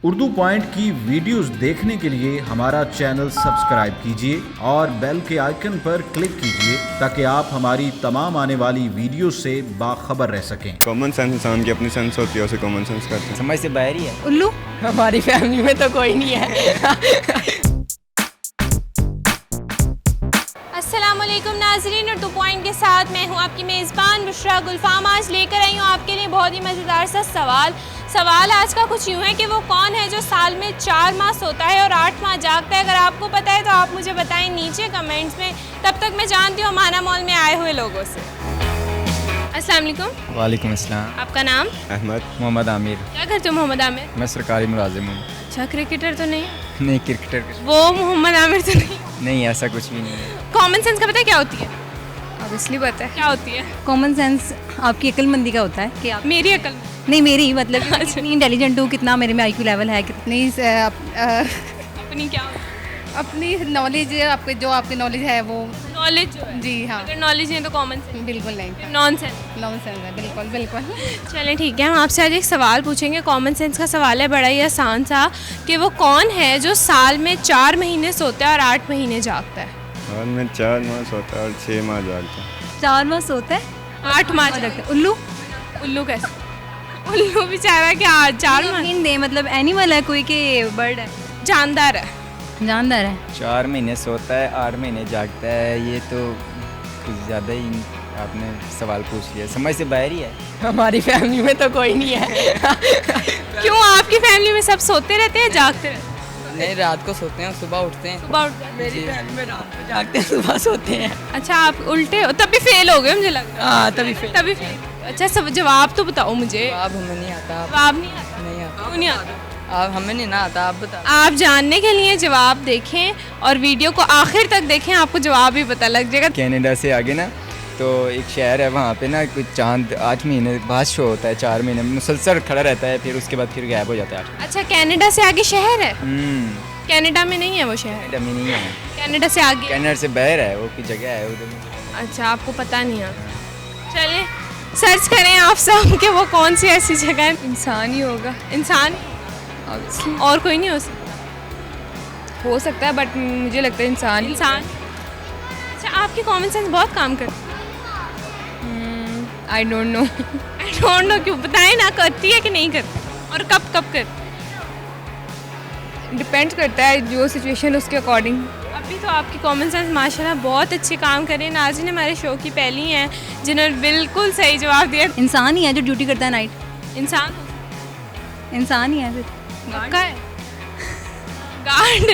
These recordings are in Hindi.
उर्दू पॉइंट की वीडियोस देखने के लिए हमारा चैनल सब्सक्राइब कीजिए और बेल के आइकन पर क्लिक कीजिए ताकि आप हमारी तमाम आने वाली वीडियो से बाखबर रह सकें। कॉमन सेंस इंसान की अपनी सेंस होती है, उसे कॉमन सेंस कहते हैं। समझ से बाहर ही है। उल्लू हमारी फैमिली में तो कोई नहीं है। अस्सलामुअलैकुम नाजरीन, उर्दू पॉइंट के साथ मैं हूँ आपकी मेज़बान बुशरा गुलफाम। आज लेकर आई हूँ आपके लिए बहुत ही मज़ेदार सा सवाल आज का कुछ यूँ है कि वो कौन है जो साल में 4 माह सोता है और 8 माह जागता है। अगर आपको पता है तो आप मुझे बताएं नीचे कमेंट्स में। तब तक मैं जानती हूँ माना मॉल में आए हुए लोगों से। अस्सलाम वालेकुम। वालेकुम अस्सलाम। आपका नाम? अहमद। मोहम्मद आमिर। क्या करते हो मोहम्मद आमिर? मैं सरकारी मुलाजिम हूँ। अच्छा, क्रिकेटर तो नहीं? नहीं, क्रिकेटर वो मोहम्मद आमिर तो नहीं? नहीं, ऐसा कुछ भी नहीं है। कॉमन सेंस का पता है क्या होती है? ऑब्वियसली पता है। क्या होती है? कॉमन सेंस आपकी अक्लमंदी का होता है कि आप मेरी अकल में। नहीं, मेरी मतलब कितनी इंटेलिजेंट हूँ, कितना मेरे में आईक्यू लेवल है, कितनी अपनी क्या होती है? अपनी नॉलेज, आपके जो आपकी नॉलेज है वो। नॉलेज जो है। जी हाँ, अगर नॉलेज नहीं तो कॉमन सेंस बिल्कुल नहीं, नॉनसेंस। नॉनसेंस है, बिल्कुल बिल्कुल। चलें ठीक है, हम आपसे आज एक सवाल पूछेंगे। कॉमन सेंस का सवाल है, बड़ा ही आसान सा, कि वो कौन है जो साल में 4 महीने सोता है और 8 महीने जागता है? साल में 4 माह सोता है और 6 माह जागता है। 4 माह सोता है, 8 माह जागता जागता है। उल्लू है। उल्लू कैसे? उल्लू बेचारा क्या 4 माह? हिंट दे, मतलब एनिमल है कोई के बर्ड है? जानदार है। जानदार है। 4 महीने सोता है, 8 महीने जागता है। ये तो कुछ ज़्यादा ही आपने सवाल पूछ लिया। समझ से बाहर ही है। हमारी फैमिली में तो कोई नहीं है। क्यों, आपकी फैमिली में सब सोते रहते हैं जागते रहते हैं? नहीं, रात को सोते हैं, सुबह उठते हैं। सुबह उठ मेरी फैमिली में रात को जागते हैं, सुबह सोते हैं। अच्छा, आप उल्टे हो, तभी फेल हो गए मुझे लग रहा हाँ, तभी फिर है। तभी फेल। अच्छा, सब जवाब तो बताओ मुझे। जवाब हमें नहीं आता। जवाब नहीं आता? नहीं आता। क्यों नहीं आता? आप हमें नहीं ना आता, आप बता। आप जानने के लिए जवाब देखें और वीडियो को आखिर तक देखें, आपको जवाब भी पता लग जाएगा। कनाडा से आगे ना तो एक शहर है, वहाँ पे ना कुछ चांद 8 महीने बाद शो होता है। 4 महीने मुसलसल खड़ा रहता है, फिर उसके बाद फिर गायब हो जाता है। अच्छा, कनाडा से आगे शहर है? कनाडा कनाडा में नहीं है वो शहर? में नहीं है, कनाडा से आगे? कनाडा से बाहर है, वो की जगह है उधर। अच्छा, आपको पता नहीं है। चलिए सर्च करें आप सब कि वो कौन सी ऐसी जगह है। इंसान ही होगा। इंसान? और कोई नहीं हो सकता? हो सकता है, बट मुझे लगता है इंसान ही। इंसान? अच्छा, आपकी कॉमन सेंस बहुत काम करती आई डोंट नो। है। आई डोंट नो क्यों, बताएं ना, करती है कि नहीं करती और कब कब करती? डिपेंड करता है जो सिचुएशन उसके अकॉर्डिंग। अभी तो आपकी कॉमन सेंस माशाल्लाह बहुत अच्छे काम कर रहे हैं। नाज़रीन हमारे शो की पहली हैं जिन्होंने बिल्कुल सही जवाब दिया। इंसान ही है जो ड्यूटी करता है नाइट। इंसान? इंसान ही है फिर। पक्का है? गार्ड?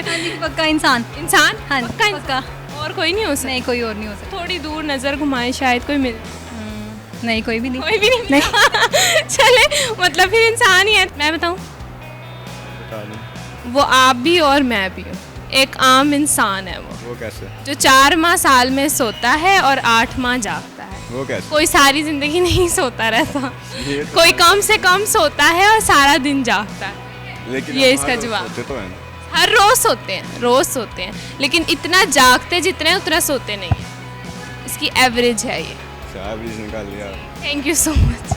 पक्का इंसान। इंसान? हाँ, पक्का पक्का। और कोई नहीं हो सकता? नहीं, कोई और नहीं हो सकता। थोड़ी दूर नज़र घुमाएं, शायद कोई मिल। नहीं, कोई भी नहीं। कोई भी नहीं? चले, मतलब फिर इंसान ही है। मैं बताऊं, बता दें। वो आप भी और मैं भी हूँ, एक आम इंसान है वो कैसे? जो 4 माह साल में सोता है और 8 माह जागता है। वो कैसे? कोई सारी जिंदगी नहीं सोता रहता, ये तो कोई कम से कम सोता है और सारा दिन जागता है। लेकिन ये हम इसका हर रोज जवाब। सोते तो हैं ना। हर रोज सोते हैं, रोज सोते हैं, लेकिन इतना जागते जितने उतना सोते नहीं है। इसकी एवरेज है ये। एवरेज निकाल लिया। Thank you so much.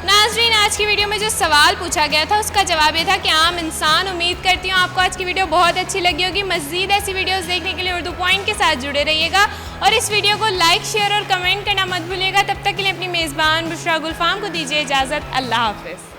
नाज़रीन, आज की वीडियो में जो सवाल पूछा गया था उसका जवाब ये था कि आम इंसान। उम्मीद करती हूँ आपको आज की वीडियो बहुत अच्छी लगी होगी। मज़ीद ऐसी वीडियोस देखने के लिए उर्दू पॉइंट के साथ जुड़े रहिएगा और इस वीडियो को लाइक, शेयर और कमेंट करना मत भूलिएगा। तब तक के लिए अपनी मेज़बान बुशरा गुलफाम को दीजिए इजाज़त। अल्लाह हाफ़िज़।